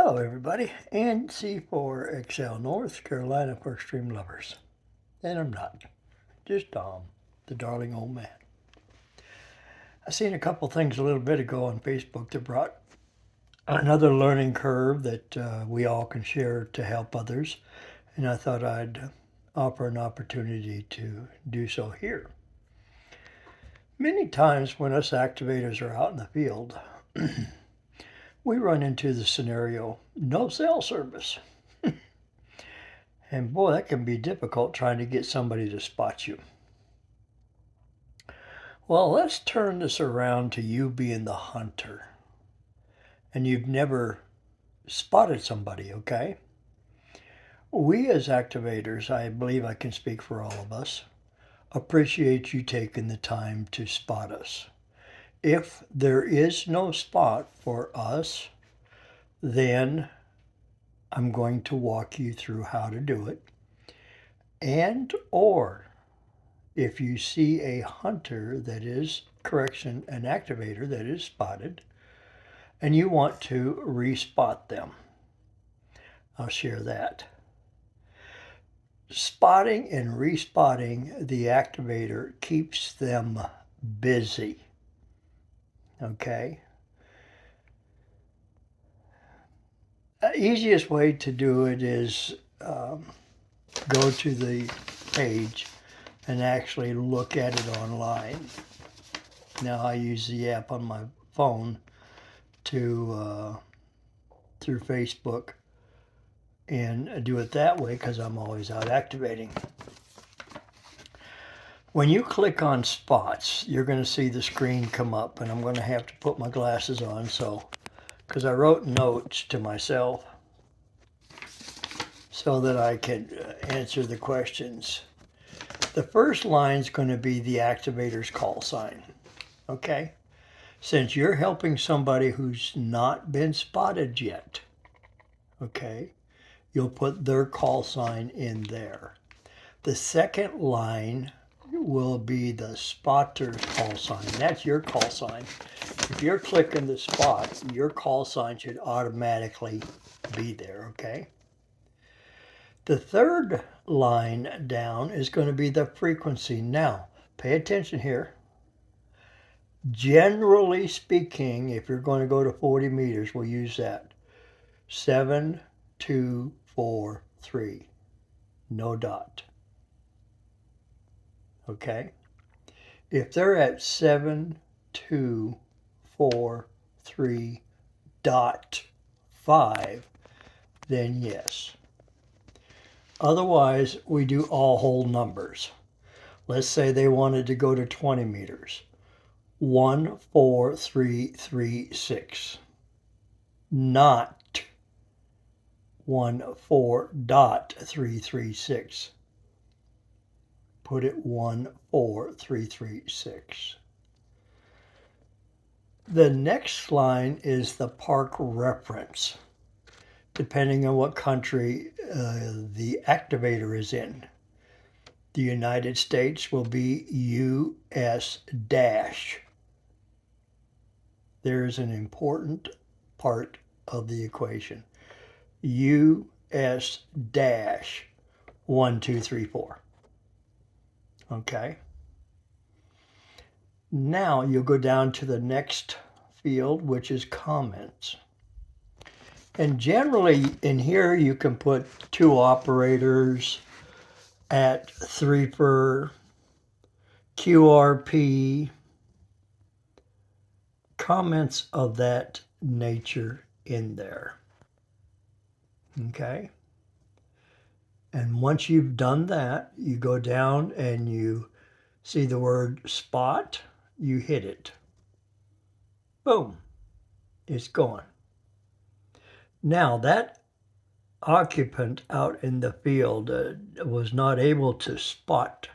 Hello everybody, NC4XL North Carolina for extreme lovers. And I'm not, just Tom, the darling old man. I seen a couple things a little bit ago on Facebook that brought another learning curve that we all can share to help others. And I thought I'd offer an opportunity to do so here. Many times when us activators are out in the field, we run into the scenario, no cell service. And boy, that can be difficult trying to get somebody to spot you. Well, let's turn this around to you being the hunter. And you've never spotted somebody, okay? We as activators, I believe I can speak for all of us, appreciate you taking the time to spot us. If there is no spot for us, then I'm going to walk you through how to do it. And or if you see a hunter that is, an activator that is spotted, and you want to respot them, I'll share that. Spotting and respotting the activator keeps them busy. Okay? Easiest way to do it is go to the page and actually look at it online. Now I use the app on my phone to through Facebook and do it that way because I'm always out activating. When you click on spots, you're going to see the screen come up, and I'm going to have to put my glasses on because I wrote notes to myself so that I can answer the questions. The first line is going to be the activator's call sign. Okay? Since you're helping somebody who's not been spotted yet, okay, you'll put their call sign in there. The second line will be the spotter's call sign. That's your call sign. If you're clicking the spot, your call sign should automatically be there, okay? The third line down is going to be the frequency. Now, pay attention here. Generally speaking, if you're going to go to 40 meters, we'll use that. 7, 2, 4, 3. No dot. Okay? If they're at 7, 2, 4, 3, dot 5, then yes. Otherwise, we do all whole numbers. Let's say they wanted to go to 20 meters. 1, 4, 3, 3, 6. Not 1, 4, dot 3, 3, 6. Put it 1, 4, 3, 3, 6. The next line is the park reference, depending on what country the activator is in. The United States will be US dash. There's an important part of the equation. US dash 1, 2, 3, 4. Okay. Now you'll go down to the next field, which is comments. And generally in here you can put 2 operators at 3 per QRP, comments of that nature in there. Okay. And once you've done that, you go down and you see the word spot, you hit it. Boom, it's gone. Now that occupant out in the field was not able to spot,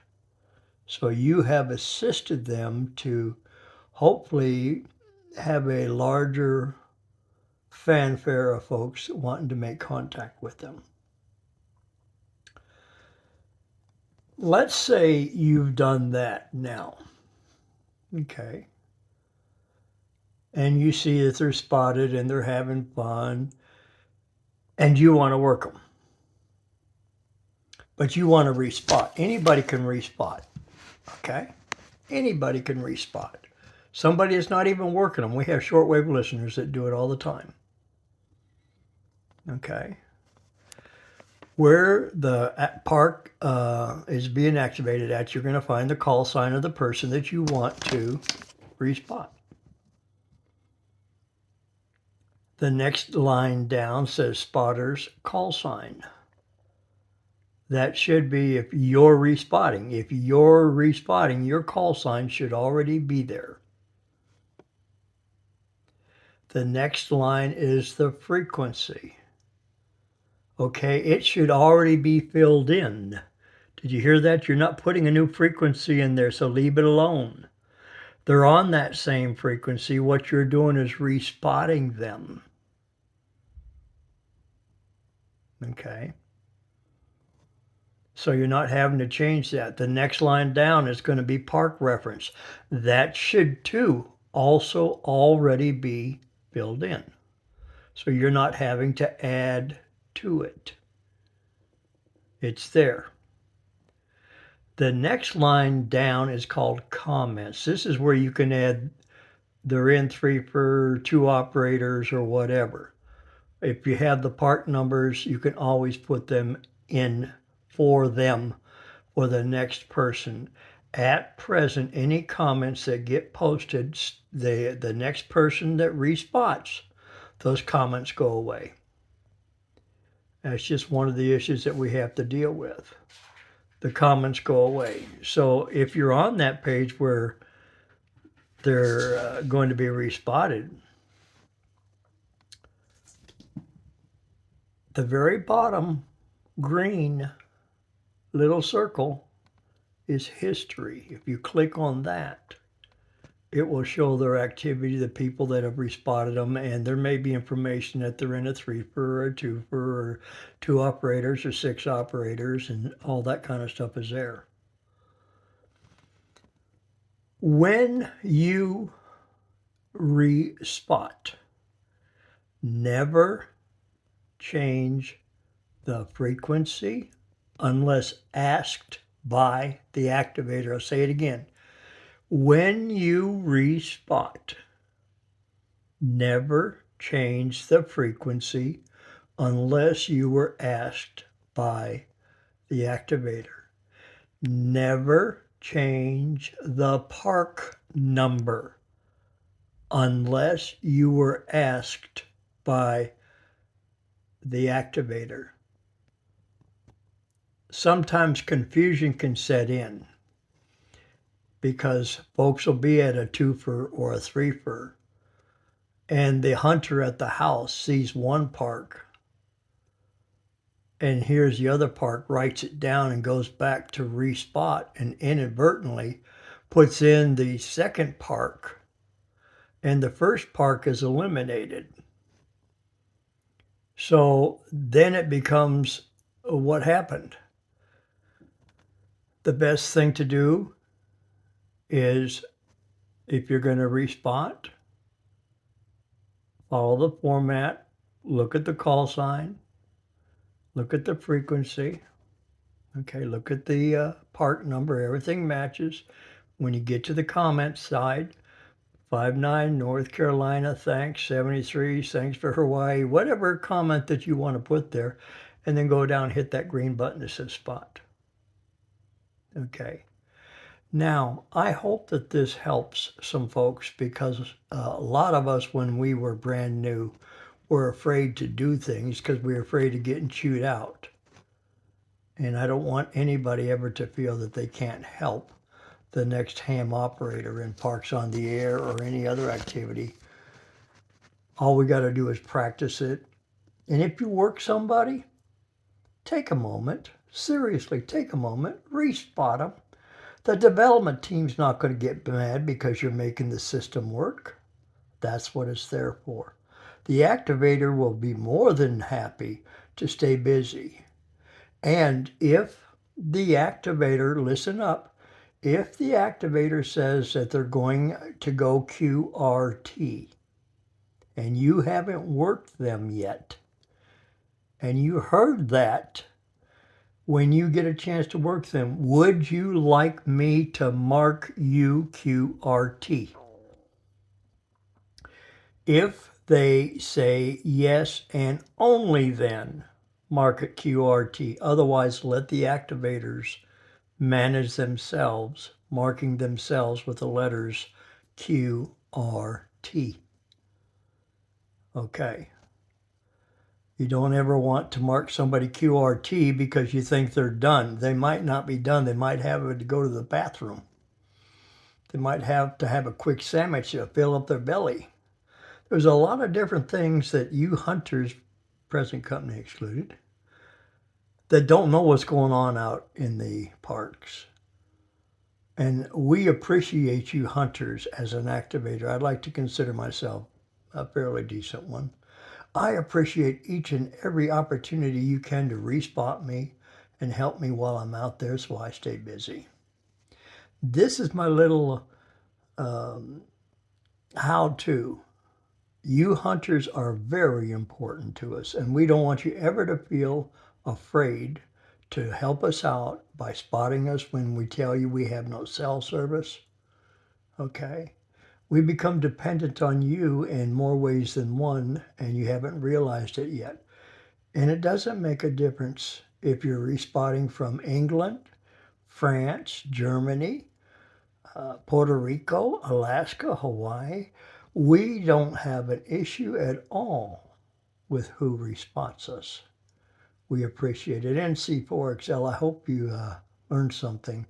so you have assisted them to hopefully have a larger fanfare of folks wanting to make contact with them. Let's say you've done that now, okay, and you see that they're spotted and they're having fun, and you want to work them. But you want to respot. Anybody can respot, okay? Anybody can respot. Somebody is not even working them. We have shortwave listeners that do it all the time. Okay. Where the park is being activated at, you're going to find the call sign of the person that you want to respot. The next line down says spotter's call sign. That should be if you're respotting. If you're respotting, your call sign should already be there. The next line is the frequency. Okay, it should already be filled in. Did you hear that? You're not putting a new frequency in there, so leave it alone. They're on that same frequency. What you're doing is respotting them. Okay. So you're not having to change that. The next line down is going to be park reference. That should too also already be filled in. So you're not having to add to it. It's there. The next line down is called comments. This is where you can add they're in 3 for 2 operators or whatever. If you have the part numbers, you can always put them in for them for the next person. At present, any comments that get posted, the next person that respots, those comments go away. That's just one of the issues that we have to deal with. The comments go away. So if you're on that page where they're going to be respotted, the very bottom green little circle is history. If you click on that, it will show their activity, the people that have respotted them, and there may be information that they're in a 3 for or 2 for or 2 operators or 6 operators, and all that kind of stuff is there. When you respot, never change the frequency unless asked by the activator. I'll say it again. When you respot, never change the frequency unless you were asked by the activator. Never change the park number unless you were asked by the activator. Sometimes confusion can set in because folks will be at a 2 for or a 3 for, and the hunter at the house sees one park and hears the other park, writes it down and goes back to respot and inadvertently puts in the second park, and the first park is eliminated. So then it becomes what happened. The best thing to do is, if you're going to respot, follow the format, look at the call sign, look at the frequency, okay, look at the part number, everything matches. When you get to the comment side, 59 North Carolina, thanks, 73, thanks for Hawaii, whatever comment that you want to put there, and then go down, hit that green button that says spot. Okay. Now, I hope that this helps some folks, because a lot of us, when we were brand new, were afraid to do things because we were afraid of getting chewed out. And I don't want anybody ever to feel that they can't help the next ham operator in Parks on the Air or any other activity. All we got to do is practice it. And if you work somebody, take a moment, seriously, take a moment, respot them. The development team's not going to get mad because you're making the system work. That's what it's there for. The activator will be more than happy to stay busy. And if the activator, listen up, if the activator says that they're going to go QRT and you haven't worked them yet, and you heard that when you get a chance to work them, would you like me to mark you QRT? If they say yes and only then mark it QRT. Otherwise, let the activators manage themselves, marking themselves with the letters QRT. Okay. You don't ever want to mark somebody QRT because you think they're done. They might not be done. They might have to go to the bathroom. They might have to have a quick sandwich to fill up their belly. There's a lot of different things that you hunters, present company excluded, that don't know what's going on out in the parks. And we appreciate you hunters as an activator. I'd like to consider myself a fairly decent one. I appreciate each and every opportunity you can to respot me and help me while I'm out there, so I stay busy. This is my little how-to. You hunters are very important to us, and we don't want you ever to feel afraid to help us out by spotting us when we tell you we have no cell service. Okay? We become dependent on you in more ways than one, and you haven't realized it yet. And it doesn't make a difference if you're respotting from England, France, Germany, Puerto Rico, Alaska, Hawaii. We don't have an issue at all with who respots us. We appreciate it. NC4XL, I hope you learned something.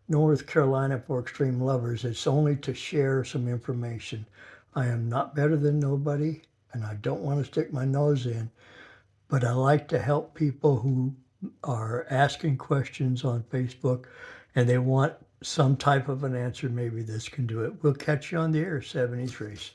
North Carolina for Extreme Lovers. It's only to share some information. I am not better than nobody, and I don't want to stick my nose in, but I like to help people who are asking questions on Facebook and they want some type of an answer. Maybe this can do it. We'll catch you on the air, 73s.